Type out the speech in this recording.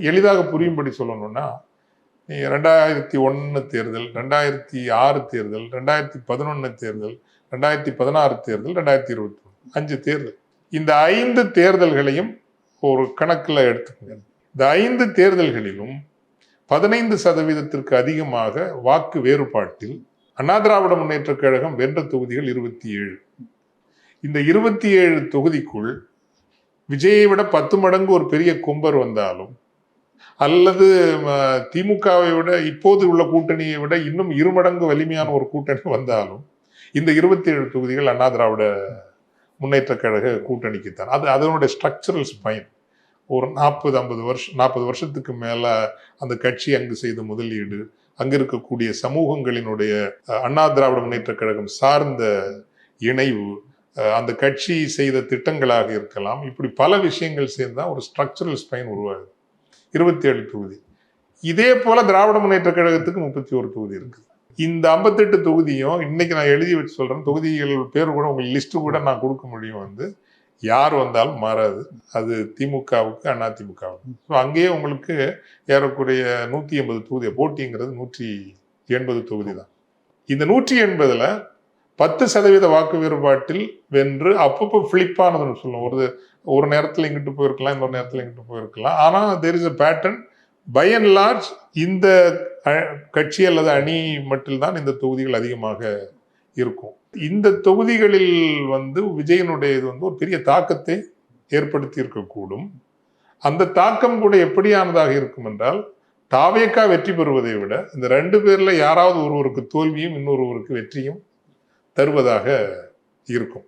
எளிதாக புரியும்படி சொல்லணும்னா 2001 தேர்தல், 2006 தேர்தல், 2011 தேர்தல், 2016 தேர்தல், 2021 5 தேர்தல். இந்த 5 தேர்தல்களையும் ஒரு கணக்கில் எடுத்துக்கோங்க. இந்த 5 தேர்தல்களிலும் 15% அதிகமாக வாக்கு வேறுபாட்டில் அண்ணா திராவிட முன்னேற்ற கழகம் வென்ற தொகுதிகள் 27. இந்த 27 தொகுதிக்குள் விஜயை விட 10 மடங்கு ஒரு பெரிய கும்பர் வந்தாலும், அல்லது திமுகவை விட இப்போது உள்ள கூட்டணியை விட இன்னும் 2 மடங்கு வலிமையான ஒரு கூட்டணி வந்தாலும், இந்த 27 தொகுதிகள் அண்ணா திராவிட முன்னேற்ற கழக கூட்டணிக்குத்தான். அது அதனுடைய ஸ்ட்ரக்சரல் ஸ்பைன். ஒரு 40 வருஷத்துக்கு மேல அந்த கட்சி அங்கு செய்த முதலீடு, அங்க இருக்கக்கூடிய சமூகங்களினுடைய அண்ணா திராவிட முன்னேற்ற கழகம் சார்ந்த இணைவு, அந்த கட்சி செய்த திட்டங்களாக இருக்கலாம், இப்படி பல விஷயங்கள் சேர்ந்தா ஒரு ஸ்ட்ரக்சரல் ஸ்பைன் உருவாகுது. 27 தொகுதி. இதே போல திராவிட முன்னேற்ற கழகத்துக்கு 31 தொகுதி இருக்கு. இந்த 58 தொகுதியும் இன்னைக்கு நான் எழுதி வச்சு சொல்றேன், தொகுதிகள் பேர் கூட உங்களுக்கு லிஸ்ட் கூட நான் கொடுக்க முடியும். யார் வந்தாலும் மாறாது. அது திமுகவுக்கு அதிமுகவுக்கு. அங்கேயே உங்களுக்கு ஏறக்குறைய 180 தொகுதி போட்டிங்கிறது 180 தொகுதி தான். இந்த 180ல 10% வாக்கு வேறுபாட்டில் வென்று அப்பப்போ பிளிப்பானதுன்னு சொல்லுவோம். ஒரு நேரத்தில் இங்கிட்டு போயிருக்கலாம், இன்னொரு நேரத்தில் இங்கிட்டு போயிருக்கலாம். ஆனால் there is a pattern. By and large இந்த கட்சி அல்லது அணி மட்டும்தான் இந்த தொகுதிகள் அதிகமாக இருக்கும். இந்த தொகுதிகளில் விஜயனுடைய ஒரு பெரிய தாக்கத்தை ஏற்படுத்தி இருக்கக்கூடும். அந்த தாக்கம் கூட எப்படியானதாக இருக்கும் என்றால், தாவேகா வெற்றி பெறுவதை விட இந்த 2 பேர்ல யாராவது ஒருவருக்கு தோல்வியும் இன்னொருவருக்கு வெற்றியும் தருவதாக இருக்கும்.